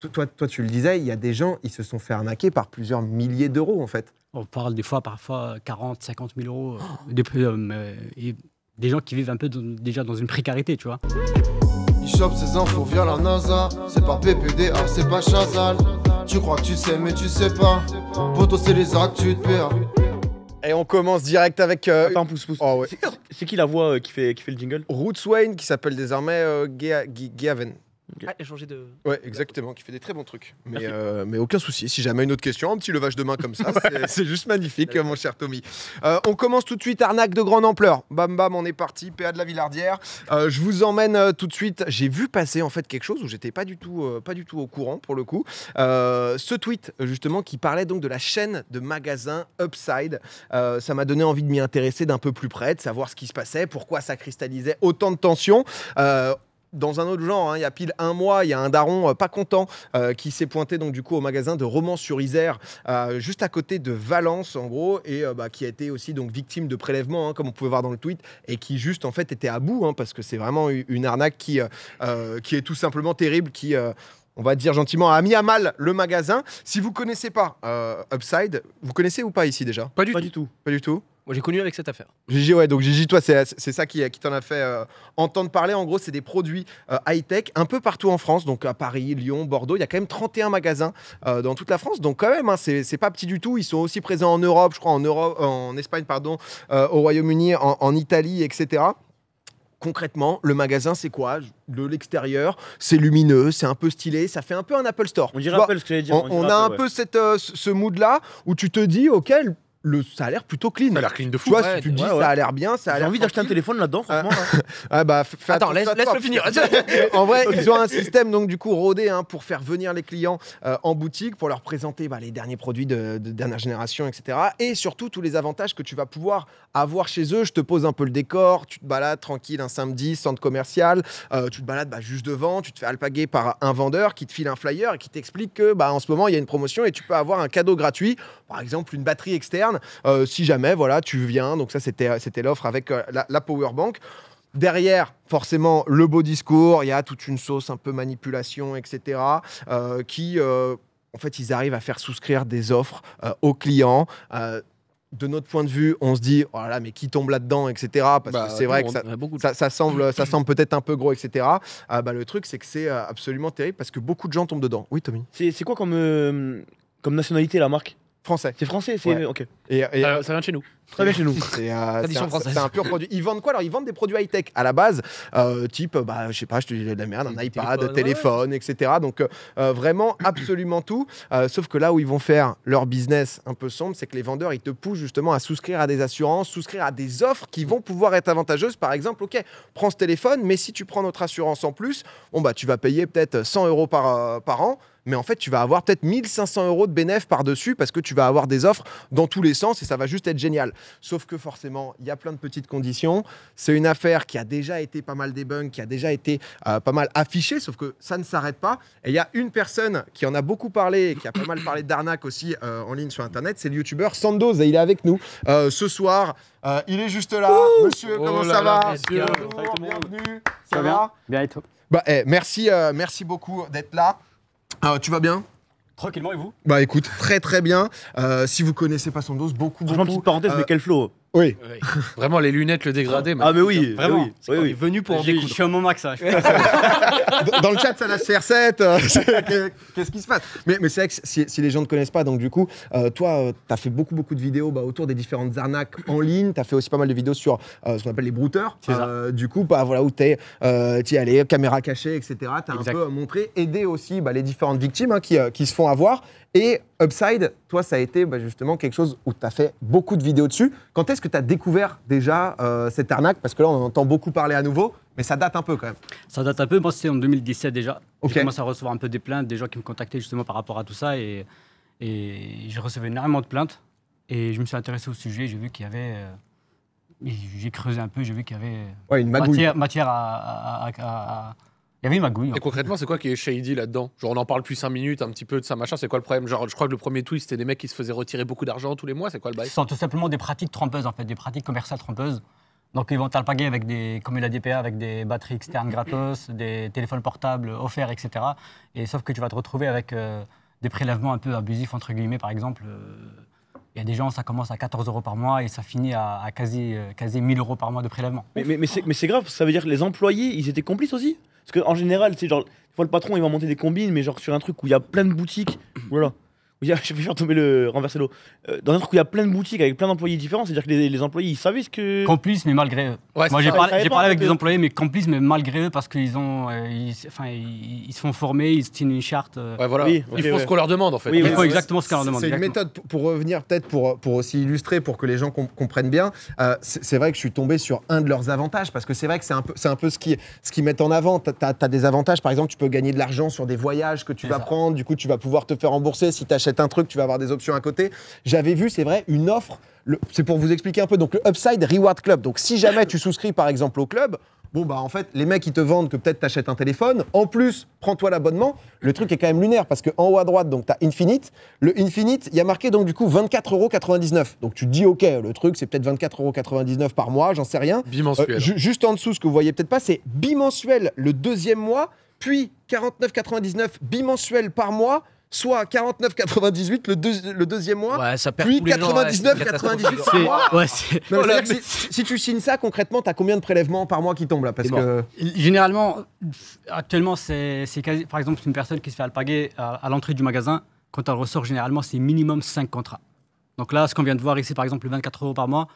Toi, tu le disais, il y a des gens, ils se sont fait arnaquer par plusieurs milliers d'euros, en fait. On parle des fois, parfois, 40, 50 000 euros. Et des gens qui vivent un peu déjà dans une précarité, tu vois. Il chope ses infos via la NASA. C'est pas PPDA, c'est pas Chazal. Tu crois que tu sais, mais tu sais pas. Poto, c'est les actus de PA. Et on commence direct avec... Attends, pousse. Oh, ouais. C'est qui la voix qui fait le jingle? Roots Wayne, qui s'appelle désormais Gaven. Ah, il a changé de... Ouais, exactement, qui fait des très bons trucs. Mais aucun souci, si jamais une autre question, un petit levage de main comme ça, c'est juste magnifique, mon cher Tommy. On commence tout de suite, arnaque de grande ampleur. Bam bam, on est parti, PA de la Villardière. Je vous emmène tout de suite, j'ai vu passer en fait quelque chose où j'étais pas du tout au courant pour le coup. Ce tweet justement qui parlait donc de la chaîne de magasins Upside. Ça m'a donné envie de m'y intéresser d'un peu plus près, de savoir ce qui se passait, pourquoi ça cristallisait autant de tensions. Dans un autre genre, il y a pile un mois, il y a un daron pas content qui s'est pointé donc du coup au magasin de Romans-sur-Isère, juste à côté de Valence en gros, et qui a été aussi donc victime de prélèvements, comme on pouvait voir dans le tweet, et qui juste en fait était à bout, parce que c'est vraiment une arnaque qui est tout simplement terrible, qui on va dire gentiment, a mis à mal le magasin. Si vous connaissez pas Upside, vous connaissez ou pas ici déjà? Pas du tout. Pas du tout. Moi, j'ai connu avec cette affaire. Gigi, ouais, donc Gigi, toi, c'est ça qui t'en a fait entendre parler. En gros, c'est des produits high-tech un peu partout en France, donc à Paris, Lyon, Bordeaux. Il y a quand même 31 magasins dans toute la France, donc quand même, c'est pas petit du tout. Ils sont aussi présents en Europe, je crois, en Espagne, pardon, au Royaume-Uni, en Italie, etc. Concrètement, le magasin, c'est quoi? De l'extérieur, c'est lumineux, c'est un peu stylé, ça fait un peu un Apple Store. On dirait Apple, ce que j'allais dire. On a un peu ce mood-là où tu te dis, OK, ça a l'air plutôt clean. Ça a l'air clean de fou. Tu vois, si tu te dis ça a l'air bien, ça a J'ai l'air envie d'acheter un tranquille. téléphone là-dedans, franchement. Attends, laisse-le finir. En vrai, ils ont un système donc du coup rodé pour faire venir les clients en boutique, pour leur présenter les derniers produits de dernière génération, etc. Et surtout tous les avantages que tu vas pouvoir avoir chez eux. Je te pose un peu le décor, tu te balades tranquille un samedi, centre commercial, tu te balades juste devant, tu te fais alpaguer par un vendeur qui te file un flyer et qui t'explique que en ce moment il y a une promotion et tu peux avoir un cadeau gratuit, par exemple une batterie externe, si jamais tu viens. Donc ça c'était l'offre avec la Powerbank. Derrière, forcément, le beau discours, il y a toute une sauce un peu manipulation, etc. En fait, ils arrivent à faire souscrire des offres aux clients. De notre point de vue, on se dit, oh là là, mais qui tombe là-dedans, etc. Parce que c'est vrai que ça semble peut-être un peu gros, etc. Le truc, c'est que c'est absolument terrible parce que beaucoup de gens tombent dedans. Oui, Tommy. C'est quoi comme nationalité la marque? Français. C'est français, Ouais. Ok. Ça vient de chez nous. Très bien chez nous. C'est Tradition française. c'est un pur produit. Ils vendent quoi? Alors, ils vendent des produits high-tech à la base, type, je sais pas, je te dis de la merde, un iPad, téléphone, etc. Donc, vraiment, absolument tout. Sauf que là où ils vont faire leur business un peu sombre, c'est que les vendeurs, ils te poussent justement à souscrire à des assurances, souscrire à des offres qui vont pouvoir être avantageuses. Par exemple, OK, prends ce téléphone, mais si tu prends notre assurance en plus, tu vas payer peut-être 100 € par an. Mais en fait, tu vas avoir peut-être 1500 € de bénéfice par-dessus parce que tu vas avoir des offres dans tous les sens et ça va juste être génial. Sauf que forcément, il y a plein de petites conditions. C'est une affaire qui a déjà été pas mal débunkée, qui a déjà été pas mal affichée, sauf que ça ne s'arrête pas. Et il y a une personne qui en a beaucoup parlé et qui a pas mal parlé d'arnaque aussi en ligne sur Internet, c'est le youtubeur Sandoz et il est avec nous ce soir. Il est juste là. Monsieur, comment ça va? Monsieur. Bonjour, bienvenue. Ça Ça va va bien et toi? Merci beaucoup d'être là. Tu vas bien? Tranquillement, et vous? Écoute, très très bien. Si vous connaissez pas Sandoz, beaucoup. Franchement, petite parenthèse, mais quel flow. Oui. Oui. Vraiment, les lunettes, le dégradé. Ah, mais oui. Vraiment. Oui, oui. Il est venu pour je suis à mon max. Là. Dans le chat, ça lâche CR7. Qu'est-ce qui se passe? Mais c'est vrai que si les gens ne connaissent pas, donc du coup, toi, tu as fait beaucoup de vidéos autour des différentes arnaques en ligne. Tu as fait aussi pas mal de vidéos sur ce qu'on appelle les brouteurs. Du coup, où tu es allé, caméra cachée, etc. Tu as un peu montré, aidé aussi les différentes victimes qui se font avoir. Et Upside, toi, ça a été justement quelque chose où tu as fait beaucoup de vidéos dessus. Quand est-ce que tu as découvert déjà cette arnaque? Parce que là, on en entend beaucoup parler à nouveau, mais ça date un peu quand même. Ça date un peu. Moi, c'était en 2017 déjà. Okay. J'ai commencé à recevoir un peu des plaintes, des gens qui me contactaient justement par rapport à tout ça. Et j'ai reçu énormément de plaintes. Et je me suis intéressé au sujet. J'ai vu qu'il y avait... j'ai creusé un peu. J'ai vu qu'il y avait une magouille. matière à... Il y avait une magouille. Et concrètement, c'est quoi qui est shady là-dedans? Genre, on en parle depuis 5 minutes, un petit peu de ça, machin. C'est quoi le problème? Genre, je crois que le premier tweet, c'était des mecs qui se faisaient retirer beaucoup d'argent tous les mois. C'est quoi le bail? Ce sont tout simplement des pratiques trompeuses, en fait, des pratiques commerciales trompeuses. Donc ils vont t'alpaguer avec des, comme il a dit PA, avec des batteries externes gratos, des téléphones portables offerts, etc. Et sauf que tu vas te retrouver avec des prélèvements un peu abusifs, entre guillemets, par exemple. Il y a des gens, ça commence à 14 € par mois et ça finit à quasi 1000 € par mois de prélèvement. Mais c'est grave, ça veut dire que les employés, ils étaient complices aussi? Parce qu'en général, tu sais, genre, des fois le patron, il va monter des combines, mais genre sur un truc où il y a plein de boutiques, voilà. Je vais faire tomber renverser l'eau. Dans un truc où il y a plein de boutiques avec plein d'employés différents, c'est-à-dire que les employés, ils savaient ce que... Complices, mais malgré eux. Ouais, Moi, c'est j'ai ça. parlé avec des employés, mais complices, mais malgré eux, parce qu'ils ont, ils se font former, ils signent une charte. Ouais, voilà. Oui, Ils ok, font ouais. ce qu'on leur demande en fait. Oui, Ils oui, font ouais. exactement ce qu'on leur demande. C'est une exactement. méthode pour revenir, peut-être pour aussi illustrer, pour que les gens comprennent bien. C'est vrai que je suis tombé sur un de leurs avantages, parce que c'est vrai que c'est un peu ce qu'ils mettent en avant. Tu as des avantages, par exemple, tu peux gagner de l'argent sur des voyages que tu C'est vas ça. prendre, du coup, tu vas pouvoir te faire rembourser. Si tu achètes un truc, tu vas avoir des options à côté. J'avais vu, c'est vrai, une offre. C'est pour vous expliquer un peu. Donc, le Upside Reward Club. Donc, si jamais tu souscris, par exemple, au club, bon, bah, en fait, les mecs, ils te vendent que peut-être tu achètes un téléphone. En plus, prends-toi l'abonnement. Le truc est quand même lunaire parce qu'en haut à droite, donc, tu as Infinite. Le Infinite, il y a marqué, donc, du coup, 24,99 €. Donc, tu te dis, OK, le truc, c'est peut-être 24,99 € par mois, j'en sais rien. Bimensuel. Juste en dessous, ce que vous voyez peut-être pas, c'est bimensuel le deuxième mois, puis 49,99 bimensuel par mois, soit 49,98 le deuxième mois. Ouais, ça perd Puis tous les gens, ouais, c'est 99,98 par C'est- mois. ouais, c'est- Non, mais c'est-à-dire que si tu signes ça, concrètement, tu as combien de prélèvements par mois qui tombent là? Parce C'est que Généralement, actuellement, c'est quasi, par exemple, une personne qui se fait alpaguer à l'entrée du magasin, quand elle ressort, généralement, c'est minimum 5 contrats. Donc là, ce qu'on vient de voir ici, par exemple, le 24 € par mois,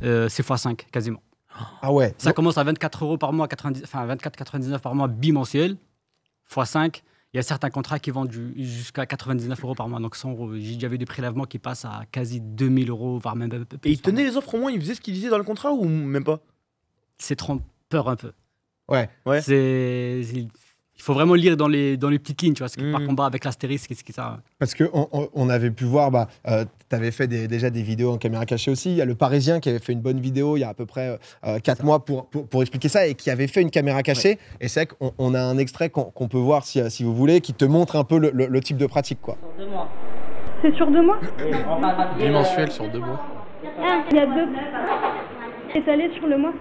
c'est x5 quasiment. ah ouais. Ça commence à 24 € par mois, 24,99 par mois bimensuel, x5. Il y a certains contrats qui vont jusqu'à 99 € par mois, donc 100 €. J'ai déjà vu des prélèvements qui passent à quasi 2000 €, voire même un peu plus. Et ils tenaient les offres au moins, ils faisaient ce qu'ils disaient dans le contrat ou même pas? C'est trompeur un peu. Ouais. Ouais. Il faut vraiment lire dans les petites lignes, tu vois, ce qui par Mhm. combat avec l'astérisque, qu'est-ce qui ça. Parce qu'on avait pu voir, tu avais fait déjà des vidéos en caméra cachée aussi. Il y a le Parisien qui avait fait une bonne vidéo il y a à peu près 4 mois pour expliquer ça et qui avait fait une caméra cachée. Et c'est vrai qu'on a un extrait qu'on peut voir si vous voulez, qui te montre un peu le type de pratique, quoi. C'est sur 2 mois Bimensuel sur 2 mois. Ah, il y a 2. Étalé sur le mois.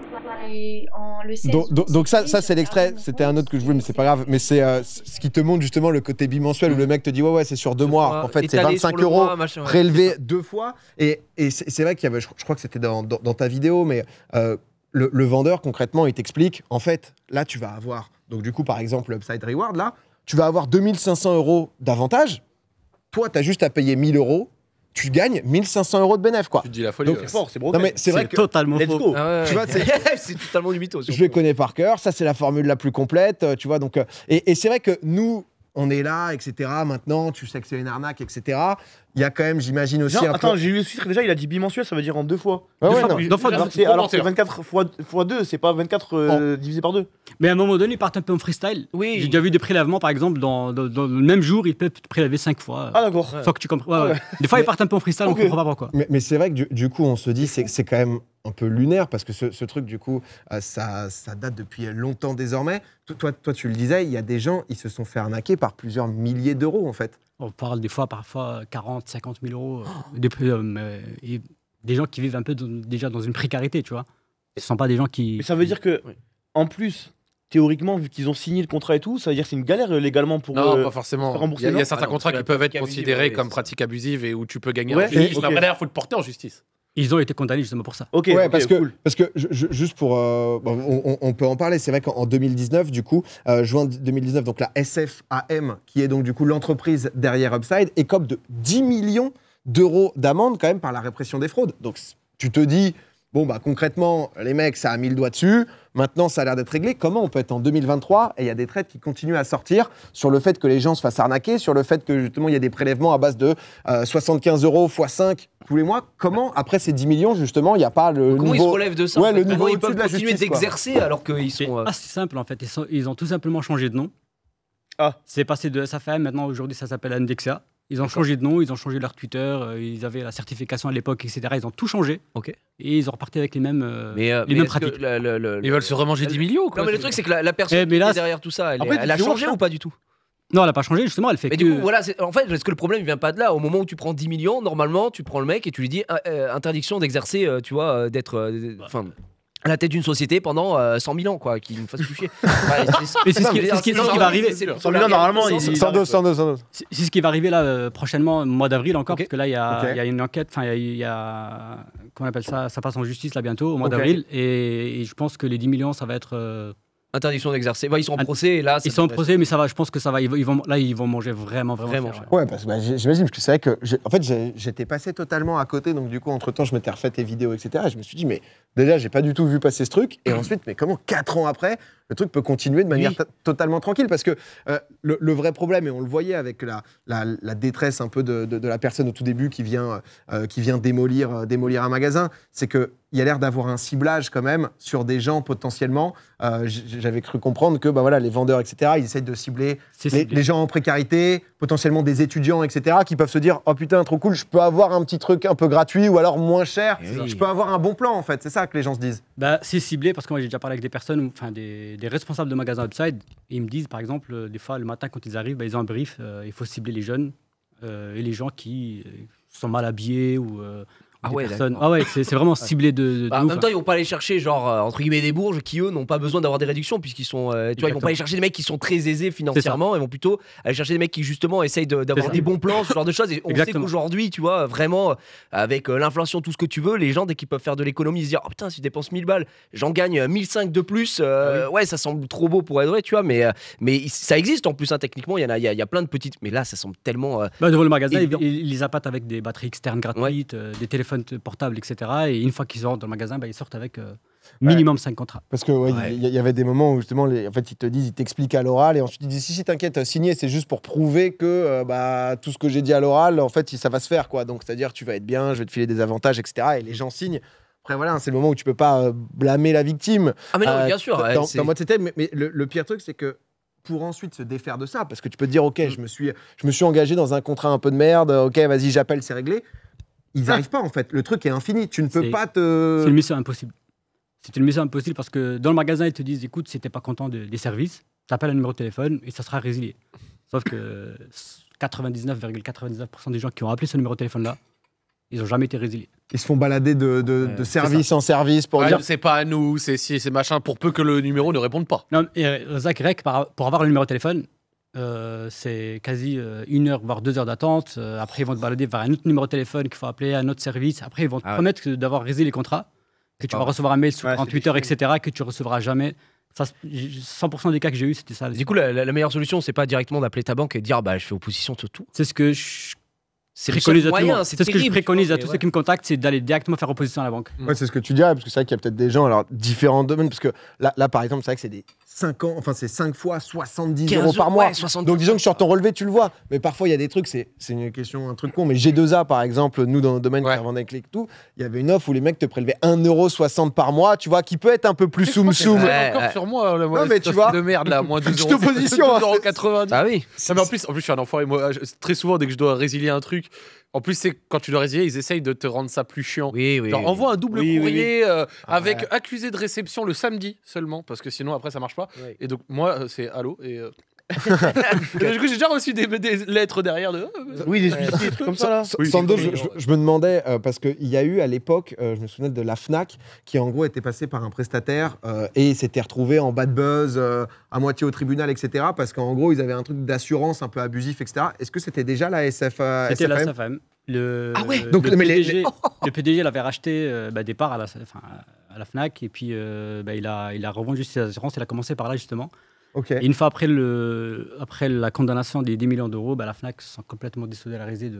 Et le 16 Donc ça c'est l'extrait, c'était un autre que je voulais, mais c'est pas grave. Mais c'est ce qui te montre justement le côté bimensuel où le mec te dit ouais c'est sur 2 mois. En fait c'est 25 € prélevés 2 fois. Et c'est vrai qu'il y avait, je crois que c'était dans ta vidéo, mais le vendeur concrètement il t'explique, en fait là tu vas avoir, donc du coup par exemple l'Upside Reward là, tu vas avoir 2500 € d'avantage. Toi tu as juste à payer 1000 €. Tu gagnes 1500 € de bénéf, quoi. Tu te dis la folie. Donc, ouais. C'est fort, c'est Non broken. mais c'est vrai que totalement Let's faux. go. tu vois, c'est totalement du mytho. je les connais par cœur, ça c'est la formule la plus complète, tu vois. Donc, et c'est vrai que nous, on est là, etc. Maintenant, tu sais que c'est une arnaque, etc. Il y a quand même, j'imagine aussi Genre, un attends, peu... j'ai lu le titre déjà, il a dit bimensuel, ça veut dire en 2 fois. Ouais, Deux ouais, fois, non. plus. Deux fois, Alors, deux. c'est 24 fois 2, c'est pas 24 divisé par 2. Mais à un moment donné, ils partent un peu en freestyle. Oui. J'ai déjà vu des prélèvements, par exemple, dans le même jour, ils peuvent te prélever 5 fois. Ah d'accord. Sans que tu comprennes. Ouais, ouais. Des fois, ils partent un peu en freestyle, Ok. on comprend pas pourquoi. Mais c'est vrai que du coup, on se dit c'est quand même un peu lunaire parce que ce truc, du coup, ça date depuis longtemps désormais. Toi, tu le disais, il y a des gens, ils se sont fait arnaquer par plusieurs milliers d'euros, en fait. On parle des fois, parfois, 40, 50 000 €. Et des gens qui vivent un peu déjà dans une précarité, tu vois. Ce ne sont pas des gens qui. Mais ça veut dire que, Oui. en plus, théoriquement, vu qu'ils ont signé le contrat et tout, ça veut dire que c'est une galère légalement pour. Non, pas forcément. faire rembourser, Il y a non certains Ah non, contrats c'est qui la peuvent être pratique abusive, considérés ouais, comme c'est- pratique abusive et où tu peux gagner Ouais, en justice. ok. Mais après, il faut te porter en justice. Ils ont été condamnés justement pour ça. Ok, Ouais, ok, parce cool. que juste pour, on peut en parler. C'est vrai qu'en 2019, du coup, juin 2019, donc la SFAM, qui est donc du coup l'entreprise derrière Upside, écope de 10 millions d'euros d'amende quand même par la répression des fraudes. Donc tu te dis, bon bah concrètement, les mecs, ça a mis le doigt dessus. Maintenant, ça a l'air d'être réglé. Comment on peut être en 2023 et il y a des traites qui continuent à sortir sur le fait que les gens se fassent arnaquer, sur le fait que justement il y a des prélèvements à base de 75 € x 5 tous les mois. Comment, après ces 10 millions, justement, il n'y a pas le Comment ils se niveau... relèvent de ça Ouais, en fait le niveau Comment ils au-dessus peuvent de la continuer justice, quoi. d'exercer alors qu'ils C'est sont. assez simple en fait. Ils ont tout simplement changé de nom. Ah. C'est passé de SAFM, maintenant aujourd'hui ça s'appelle Indexia. Ils ont changé de nom, ils ont changé leur Twitter, ils avaient la certification à l'époque, etc. Ils ont tout changé. Ok. Et ils ont reparti avec les mêmes, Mais les mêmes est-ce que pratiques. Ils veulent se remanger 10 millions ou quoi? Non, mais le truc, c'est que la personne Eh, mais là, qui est derrière tout ça, Après, elle a tu vois, changé ça. ou pas du tout? Non, elle n'a pas changé, justement, elle fait Mais que... du coup, voilà, en fait, est-ce que le problème vient pas de là? Au moment où tu prends 10 millions, normalement, tu prends le mec et tu lui dis interdiction d'exercer, tu vois, d'être. Enfin. à la tête d'une société pendant 100 000 ans, quoi, qui nous fasse toucher. Ouais, Mais c'est ce qui va arriver. 100 millions, normalement, il- 102, 102, 102. C'est ce qui va arriver là prochainement, au mois d'avril encore, Ok. parce que là, il y a, Ok. il y a une enquête, enfin, il y a- comment on appelle ça, ça passe en justice là bientôt, au mois Ok. d'avril, et je pense que les 10 millions, ça va être... Interdiction d'exercer. Bah, ils sont en Ah, procès, et là. ils sont en procès, mais ça va, je pense que ça va, ils vont manger vraiment Vraiment cher. cher. Ouais, parce que j'imagine, parce que c'est vrai que en fait, j'étais passé totalement à côté, donc du coup, entre-temps, je m'étais refait tes vidéos, etc. Et je me suis dit, mais déjà, j'ai pas du tout vu passer ce truc. Et ensuite, mais comment 4 ans après, le truc peut continuer de manière Oui. totalement tranquille? Parce que le vrai problème, et on le voyait avec la détresse un peu de la personne au tout début qui vient démolir un magasin, c'est qu'il y a l'air d'avoir un ciblage quand même sur des gens potentiellement. J'avais cru comprendre que bah, voilà, les vendeurs, etc., ils essayent de cibler C'est les, ciblé. les gens en précarité, potentiellement des étudiants, etc., qui peuvent se dire oh putain, trop cool, je peux avoir un petit truc un peu gratuit ou alors moins cher, Eh oui. je peux avoir un bon plan en fait, c'est ça que les gens se disent. Bah, c'est ciblé parce que moi j'ai déjà parlé avec des personnes, enfin des responsables de magasins Upside, et ils me disent par exemple, des fois le matin quand ils arrivent, bah, ils ont un brief, il faut cibler les jeunes et les gens qui sont mal habillés ou Ah des ouais, personnes. d'accord. Ah ouais, c'est vraiment ciblé de Bah, en ouf, même hein. temps, ils vont pas aller chercher, genre, entre guillemets, des bourges qui, eux, n'ont pas besoin d'avoir des réductions, puisqu'ils sont. Tu vois, ils vont Exactement. pas aller chercher des mecs qui sont très aisés financièrement, ils vont plutôt aller chercher des mecs qui, justement, essayent d'avoir ça. des bons plans, ce genre de choses. Et on sait Exactement. qu'aujourd'hui, tu vois, vraiment, avec l'inflation, tout ce que tu veux, les gens, dès qu'ils peuvent faire de l'économie, ils se disent oh putain, si je dépense 1000 balles, j'en gagne 1005 de plus. Ouais, ça semble trop beau pour être vrai, tu vois, mais ça existe en plus, hein, techniquement, il y a plein de petites. Mais là, ça semble tellement. Bah, devant le magasin, évident. ils les appâtent avec des batteries externes gratuites, des téléphones portables, etc. Et une fois qu'ils rentrent dans le magasin, bah, ils sortent avec minimum 5 contrats. Parce que ouais, Ouais. il y avait des moments où justement, en fait, ils te disent, ils t'expliquent à l'oral, et ensuite ils disent si t'inquiète, signer, c'est juste pour prouver que bah, tout ce que j'ai dit à l'oral, en fait, ça va se faire, quoi. Donc c'est-à-dire, tu vas être bien, je vais te filer des avantages, etc. Et les gens signent. Après voilà, c'est le moment où tu peux pas blâmer la victime. Ah, mais non, bien sûr. ouais, Dans c'est- mode c'était, mais le pire truc, c'est que pour ensuite se défaire de ça, parce que tu peux te dire, ok, je me suis engagé dans un contrat un peu de merde, ok, vas-y, j'appelle, c'est réglé. Ils n'arrivent pas en fait. Le truc est infini. Tu ne peux C'est- pas C'est une te. mission impossible. C'est une mission impossible parce que dans le magasin, ils te disent écoute, si t'es pas content des services, t'appelles un numéro de téléphone et ça sera résilié. Sauf que 99,99% des gens qui ont appelé ce numéro de téléphone-là, ils n'ont jamais été résiliés. Ils se font balader de service en service pour Ouais, dire. c'est pas à nous, c'est si, c'est machin, pour peu que le numéro ne réponde pas. Non, et Zach Rec, pour avoir le numéro de téléphone, c'est quasi 1 heure, voire 2 heures d'attente. Après, ils vont te balader vers un autre numéro de téléphone qu'il faut appeler, un autre service. Après, ils vont te Ah ouais. promettre d'avoir résilié les contrats, que tu pas vas vrai. recevoir un mail sous Ouais, 48 heures, etc., que tu recevras jamais. Ça, 100% des cas que j'ai eu, c'était ça. Du coup, la meilleure solution, c'est pas directement d'appeler ta banque et de dire bah, je fais opposition sur tout. c'est ce que je C'est le préconise seul à tout le moyen, monde. c'est C'est ce que je terrible, préconise tu vois, à tous mais ceux qui me contactent, c'est d'aller directement faire opposition à la banque. Ouais, c'est ce que tu dirais, parce que c'est vrai qu'il y a peut-être des gens, alors différents domaines, parce que là par exemple, c'est vrai que c'est des 5 ans, enfin c'est 5 fois 70 15 euros par mois. ouais, 70. Donc disons que sur ton relevé, tu le vois. Mais parfois, il y a des trucs, c'est une question, un truc con. Mais G2A, par exemple, nous, dans le domaine Ouais. qui revendait avec les tout, il y avait une offre où les mecs te prélevaient 1,60 € par mois, tu vois, qui peut être un peu plus soum-soum. Ouais. Encore sur moi, Non, mais tu vois, de merde là, moins 12 petite euros. opposition, hein, 2,90 €. Ah oui. Non, mais en plus, je suis un enfoiré. Moi, très souvent, dès que je dois résilier un truc, en plus, c'est quand tu dois résilier, ils essayent de te rendre ça plus chiant. Oui, oui. Genre, oui. envoie un double Oui, oui, courrier Ah avec ouais. accusé de réception le samedi seulement, parce que sinon, après, ça marche pas. Ouais. Et donc, moi, c'est allô. Et, et du coup, j'ai déjà reçu des lettres derrière de. Oui, des suicides, des trucs comme ça là. Sando, je me demandais, parce qu'il y a eu à l'époque, je me souviens de la Fnac, qui en gros était passé par un prestataire et s'était retrouvé en bad buzz, à moitié au tribunal, etc. Parce qu'en gros, ils avaient un truc d'assurance un peu abusif, etc. Est-ce que c'était déjà la C'était la SFM? SAFM. Ah ouais. Donc, le mais le PDG l'avait racheté des parts à la Fnac et puis il a revendu ses assurances. Il a commencé par là justement. Ok. Et une fois après la condamnation des 10 millions d'euros, la Fnac se sont complètement désolidarisés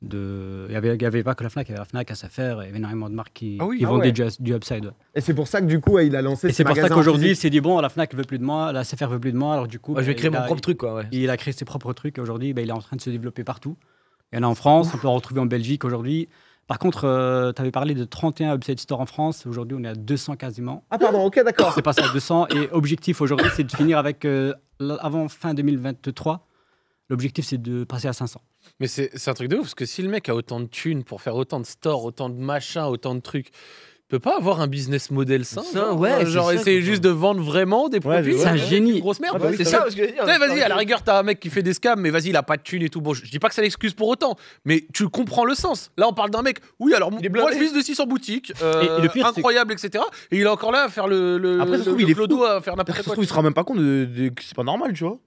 il n'y avait pas que la Fnac, il y avait la Fnac, SFR, il y avait énormément de marques qui vendaient du Upside. Ouais. Et c'est pour ça que du coup, il a lancé Et ce c'est pour ça magasin qu'aujourd'hui, il physique. s'est dit bon, la Fnac veut plus de moi, la SFR veut plus de moi, alors du coup, Ouais, je vais créer mon propre truc, quoi. Ouais. il a créé ses propres trucs et aujourd'hui, il est en train de se développer partout. Il y en a en France, on peut en retrouver en Belgique aujourd'hui. Par contre, tu avais parlé de 31 Upside Store en France. Aujourd'hui, on est à 200 quasiment. Ah pardon, ok, d'accord. C'est passé à 200. Et objectif aujourd'hui, c'est de finir avec, avant fin 2023, l'objectif, c'est de passer à 500. Mais c'est un truc de ouf, parce que si le mec a autant de thunes pour faire autant de stores, autant de machins, autant de trucs, peux pas avoir un business model sain. Ouais, genre c'est ça, essayer quoi. juste de vendre vraiment des produits. ouais, c'est un génie. Une grosse merde. Ah bah oui, C'est ça, ce que je veux dire. Ouais, vas-y, à la rigueur, t'as un mec qui fait des scams, mais vas-y, il a pas de thunes et tout. Bon, je dis pas que ça l'excuse pour autant, mais tu comprends le sens. Là, on parle d'un mec, oui, alors moi, je vis de 600 boutiques, Et le pire, incroyable, etc. Et il est encore là à faire Après, ça se trouve, il est clodo, fou. à faire Après, n'importe ça se quoi. trouve, il se rend même pas compte que c'est pas normal, tu vois.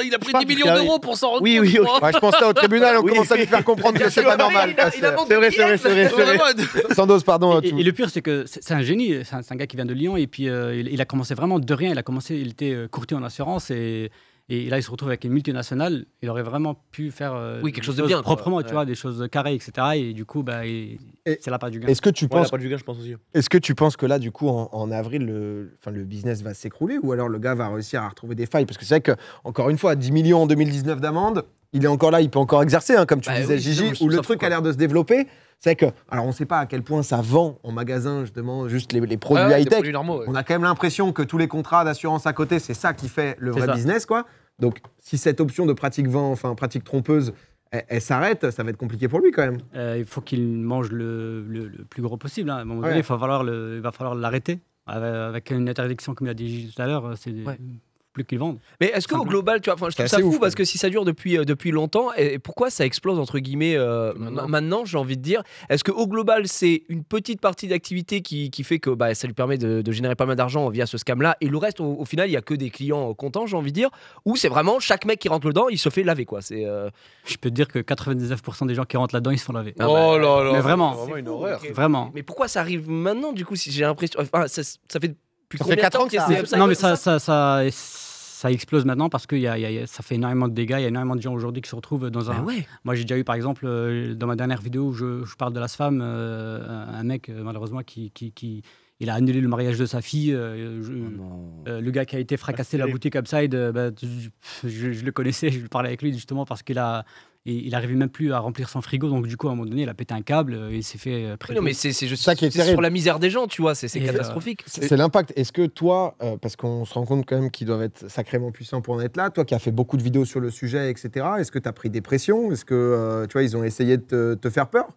Il a pris Je sais pas, 10 millions parce qu'il d'euros pour s'en rendre Oui, compte. oui, je crois. Ouais, je pense que là, au tribunal, on Oui. commence à lui faire comprendre que c'est pas normal. Il a vendu C'est vrai, c'est vrai, c'est vrai. Vraiment, Sandoz, pardon. Et le pire, c'est que c'est un génie. C'est un gars qui vient de Lyon et puis il a commencé vraiment de rien. Il était courtier en assurance et là, il se retrouve avec une multinationale. Il aurait vraiment pu faire Oui, quelque des chose de choses bien, quoi. proprement, tu Ouais. vois, des choses carrées, etc. Et du coup, bah, c'est là pas du gain. Est-ce que tu Ouais, il a penses pas de gain, je pense aussi. que là, du coup, en avril, le business va s'écrouler ou alors le gars va réussir à retrouver des failles? Parce que c'est vrai que, encore une fois, 10 millions en 2019 d'amende, il est encore là, il peut encore exercer, hein, comme tu Bah disais, oui, Gigi, non, mais je où trouve le ça truc fou, a l'air de se développer. C'est vrai que, alors on ne sait pas à quel point ça vend en magasin, justement, juste les produits Ouais, des high-tech. produits normaux, ouais. On a quand même l'impression que tous les contrats d'assurance à côté, c'est ça qui fait le C'est vrai ça. business, quoi. Donc, si cette option de pratique pratique trompeuse, elle s'arrête, ça va être compliqué pour lui quand même. Il faut qu'il mange le plus gros possible. Hein. À un moment donné, Ouais. il va falloir l'arrêter. Avec une interdiction, comme il a dit tout à l'heure, c'est Ouais. plus qu'il vende. Mais est-ce qu'au Simplement. global, tu vois, enfin, je C'est trouve ça assez fou ouf, parce quand que si ça dure depuis longtemps, et pourquoi ça explose entre guillemets maintenant, j'ai envie de dire, est-ce qu'au global, c'est une petite partie d'activité qui fait que bah, ça lui permet de générer pas mal d'argent via ce scam-là, et le reste, au final, il y a que des clients contents, j'ai envie de dire, ou c'est vraiment chaque mec qui rentre dedans, il se fait laver, quoi. C'est Je peux te dire que 99% des gens qui rentrent là-dedans, ils se font laver. Oh là là. Mais vraiment. c'est vraiment une fou, horreur. ok. Vraiment. Mais pourquoi ça arrive maintenant, du coup, si j'ai l'impression, enfin, ça fait depuis Ça combien fait 4 de temps ans que ça c'est arrive. comme ça, Non, ouais, mais c'est ça explose maintenant parce que ça fait énormément de dégâts. Il y a énormément de gens aujourd'hui qui se retrouvent dans un. Bah ouais. Moi, j'ai déjà eu, par exemple, dans ma dernière vidéo où je parle de la SFAM, un mec, malheureusement, il a annulé le mariage de sa fille. Le gars qui a été fracassé Ah, la c'est boutique Upside, je le connaissais, je parlais avec lui justement parce il n'arrivait même plus à remplir son frigo. Donc, du coup, à un moment donné, il a pété un câble et il s'est fait Oui, prélever. non, mais c'est juste ça qui est c'est terrible. sur la misère des gens, tu vois, c'est Et, catastrophique. C'est l'impact. Est-ce que toi, parce qu'on se rend compte quand même qu'ils doivent être sacrément puissants pour en être là, toi qui as fait beaucoup de vidéos sur le sujet, etc., est-ce que tu as pris des pressions? Est-ce que, tu vois, ils ont essayé de te faire peur?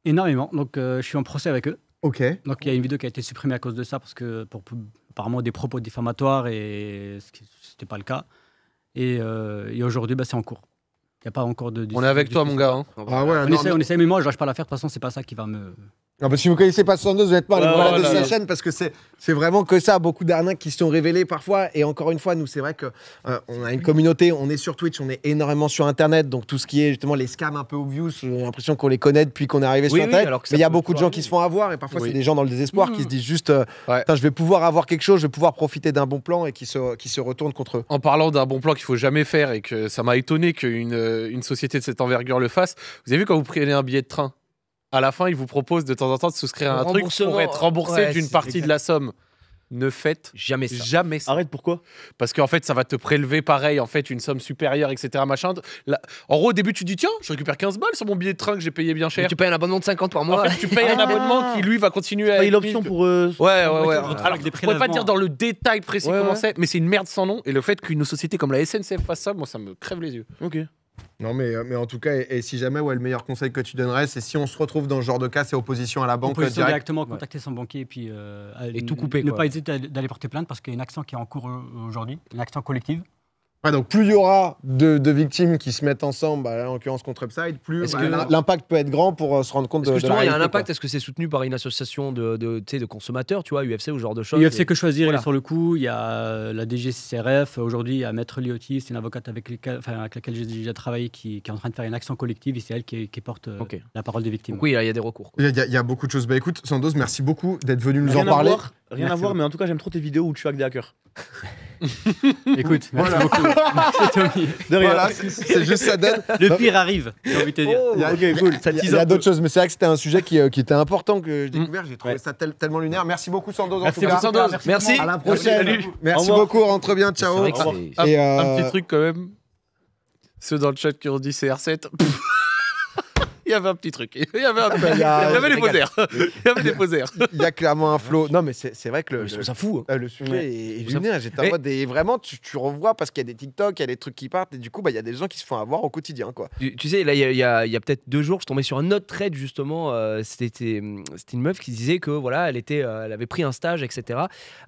Énormément. Donc, je suis en procès avec eux. Ok. Donc, il y a une vidéo qui a été supprimée à cause de ça parce que pour apparemment des propos diffamatoires et ce n'était pas le cas. Et aujourd'hui, c'est en cours. Il n'y a pas encore de. On est avec toi, mon gars. Hein. Ah ouais, On essaie, mais moi, je lâche pas l'affaire. De toute façon, c'est pas ça qui va me. Non, parce que si vous connaissez pas Sandoz, vous êtes pas allez Ouais, voir la ouais, de sa ouais. chaîne parce que c'est vraiment que ça, beaucoup d'arnaques qui se sont révélées parfois. Et encore une fois, nous, c'est vrai que on a une communauté, on est sur Twitch, on est énormément sur Internet, donc tout ce qui est justement les scams un peu obvious, j'ai l'impression qu'on les connaît depuis qu'on est arrivé sur Oui, oui, Internet. alors que ça Mais il y a peut beaucoup de toujours gens qui se font avoir et parfois Oui. c'est des gens dans le désespoir qui se disent juste, Ouais. Putain, je vais pouvoir avoir quelque chose, je vais pouvoir profiter d'un bon plan et qui se retournent contre eux. En parlant d'un bon plan qu'il faut jamais faire et que ça m'a étonné qu'une société de cette envergure le fasse, vous avez vu quand vous prenez un billet de train, à la fin, ils vous proposent de temps en temps de souscrire à un truc Remboursement, pour être remboursé ouais, d'une c'est partie exact. de la somme. Ne faites Jamais ça. jamais ça. Arrête, pourquoi? Parce qu'en fait, ça va te prélever pareil, en fait, une somme supérieure, etc. Machin. Là, en gros, au début, tu dis, tiens, je récupère 15 balles sur mon billet de train que j'ai payé bien Mais cher. tu payes un abonnement de 50 par En mois. fait, tu payes un abonnement qui, lui, va continuer à Pas eu être l'option mis- pour. Ouais, ouais. retrouver Alors, avec des je pourrais pas te dire prélèvements. dans le détail précis Ouais, comment ouais. c'est, mais c'est une merde sans nom. Et le fait qu'une société comme la SNCF fasse ça, moi, ça me crève les yeux. Ok. Non, mais en tout cas, et si jamais, ouais, le meilleur conseil que tu donnerais, c'est si on se retrouve dans ce genre de cas, c'est opposition à la banque Opposition direct. directement, contacter son banquier et puis Et tout couper, Ne quoi. pas hésiter d'aller porter plainte parce qu'il y a une action qui est en cours aujourd'hui, une action collective. Ouais, donc plus il y aura de victimes qui se mettent ensemble, bah, là, en l'occurrence contre Upside, plus Est-ce bah, que- l'impact peut être grand pour se rendre compte Parce que de la justement, il y a un réalité, impact. Est-ce que c'est soutenu par une association de consommateurs, tu vois, UFC ou ce genre de choses UFC que choisir, Voilà. il est sur le coup. Il y a la DGCRF. Aujourd'hui, il y a Maître Liotti, c'est une avocate avec laquelle j'ai déjà travaillé qui est en train de faire une action collective et c'est elle qui porte Ok. la parole des victimes. Donc oui, il y a des recours. quoi. Il y a beaucoup de choses. Bah écoute, Sandoz, merci beaucoup d'être venu nous Rien en à parler. voir, rien à Merci voir, mais en tout cas, j'aime trop tes vidéos où tu hackes des hackers. Écoute, merci beaucoup. Merci, Tommy. De rien. Voilà, c'est juste ça donne. Le pire arrive, j'ai envie de te dire. Il y a, Ok, cool. il y a d'autres choses, mais c'est vrai que c'était un sujet qui était important que j'ai découvert. J'ai trouvé ça tellement lunaire. Merci beaucoup, Sandoz. Merci en tout cas. beaucoup, Sandoz. Merci. À la prochaine. Salut. Merci Au revoir. beaucoup. Rentre bien. Ciao. C'est vrai que Au revoir. c'est- Et, Un petit truc quand même. Ceux dans le chat qui ont dit CR7. Il y avait un petit truc. Il y avait, il y a- des poseurs. Il y avait des poseurs. Il y a clairement un flow. Non, mais c'est vrai que Je trouve ça fou. le sujet est Ça- lunaire. J'étais en Mais- mode, et vraiment, tu revois parce qu'il y a des TikTok, il y a des trucs qui partent, et du coup, il y a des gens qui se font avoir au quotidien, quoi. Tu sais, là, il y a peut-être 2 jours, je tombais sur un autre thread justement. C'était une meuf qui disait que voilà, elle avait pris un stage, etc.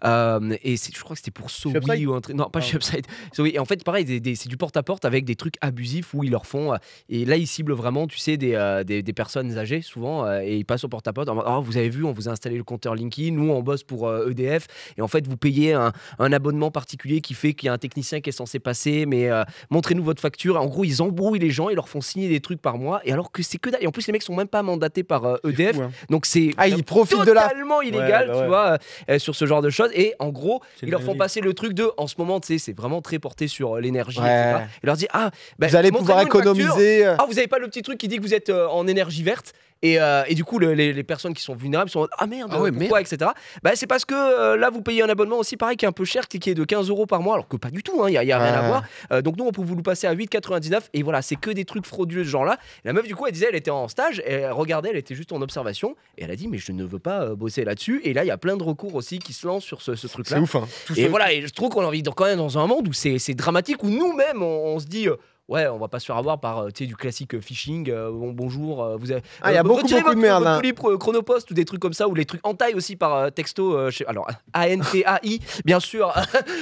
Et je crois que c'était pour Sowi Shopside ou un truc. Non, pas chez Upside. Et en fait, pareil, c'est du porte-à-porte avec des trucs abusifs où ils leur font. Et là, ils ciblent vraiment, tu sais, des personnes âgées souvent. Et ils passent au porte-à-porte. En mode, oh, vous avez vu, on vous a installé le compteur Linky. Nous, on bosse pour EDF. Et en fait, vous payez un abonnement particulier qui fait qu'il y a un technicien qui est censé passer. Mais montrez-nous votre facture. En gros, ils embrouillent les gens. Ils leur font signer des trucs par mois. Et alors que c'est que dalle. Et en plus, les mecs sont même pas mandatés par EDF. fou, hein. Donc c'est Ah, ils profitent de la. totalement illégal, Ouais, bah ouais. tu vois, sur ce genre de choses. Et en gros, C'est ils leur font dingue. passer le truc de, en ce moment, tu sais, c'est vraiment très porté sur l'énergie, Ouais. etc. Ils leur disent, ah, bah, Vous allez pouvoir montrez-nous une facture. économiser. Ah, vous avez pas le petit truc qui dit que vous êtes en énergie verte. Et du coup, les personnes qui sont vulnérables sont en mode, ah merde, Ah ouais, pourquoi, etc. Bah, c'est parce que là, vous payez un abonnement aussi, pareil, qui est un peu cher, qui est de 15 € par mois, alors que pas du tout, il y a rien à voir. Donc, nous, on peut vous le passer à 8,99. Et voilà, c'est que des trucs frauduleux de ce genre-là. Et la meuf, du coup, elle disait, elle était en stage, et elle regardait, elle était juste en observation. Et elle a dit, mais je ne veux pas bosser là-dessus. Et là, il y a plein de recours aussi qui se lancent sur ce truc-là. C'est ouf, hein. Tout Et ce- voilà, et je trouve qu'on a envie quand même dans un monde où c'est dramatique, où nous-mêmes, on se dit. Ouais, on va pas se faire avoir par tu sais, du classique phishing. Bonjour, vous avez. Ah, il y a beaucoup, retirez beaucoup de votre- merde, votre hein. colis Chronopost ou des trucs comme ça, ou les trucs en taille aussi par texto. Alors, ANTAI, bien sûr,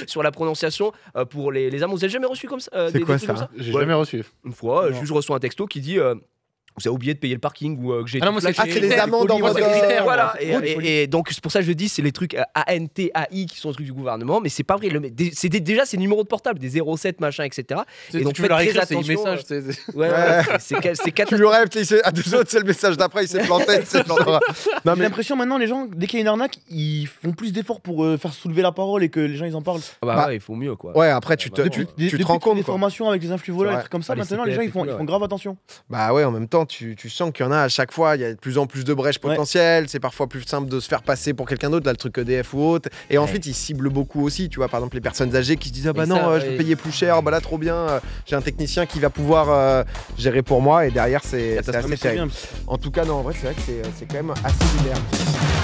sur la prononciation pour les âmes. Vous avez jamais reçu comme ça C'est quoi trucs comme ça J'ai Ouais. jamais reçu. Une fois, Non. je reçois un texto qui dit. Vous avez oublié de payer le parking ou que j'ai Ah non, moi, été c'est flashé. Ah, c'est les amendes en Moi, mode. c'est les critères, Voilà, fraude, et donc c'est pour ça que je dis, c'est les trucs ANTAI qui sont les trucs du gouvernement, mais c'est pas vrai. Déjà, c'est numéro de portable, des 07 machin, etc. Et donc tu veux leur faites écrire, très c'est attention. e-message. c'est- Ouais, c'est Tu catastrophique. lui rêves, à 2 autres, c'est le message d'après, il s'est planté. il s'est planté. Non, J'ai mais l'impression maintenant, les gens, dès qu'il y a une arnaque, ils font plus d'efforts pour faire soulever la parole et que les gens ils en parlent. Bah ouais, il faut mieux quoi. ouais, après, tu te, Bah, tu, Depuis tu te rends compte. les quoi. formations avec les influx volants C'est et vrai. des trucs comme ça, Ah, les maintenant les gens CPF ils font, et tout, ils font ouais. grave attention. Bah ouais, en même temps, tu sens qu'il y en a à chaque fois, il y a de plus en plus de brèches Ouais. potentielles, c'est parfois plus simple de se faire passer pour quelqu'un d'autre, là, le truc EDF ou autre. Et ensuite, ils ciblent beaucoup aussi, tu vois, par exemple, les personnes âgées qui se disent, ah bah Et non, ça, je vais ouais. payer plus cher, bah là, trop bien, j'ai un technicien qui va pouvoir gérer pour moi, et derrière, c'est assez Mais c'est terrible. bien. En tout cas, non, en vrai, c'est vrai que c'est quand même assez lunaire.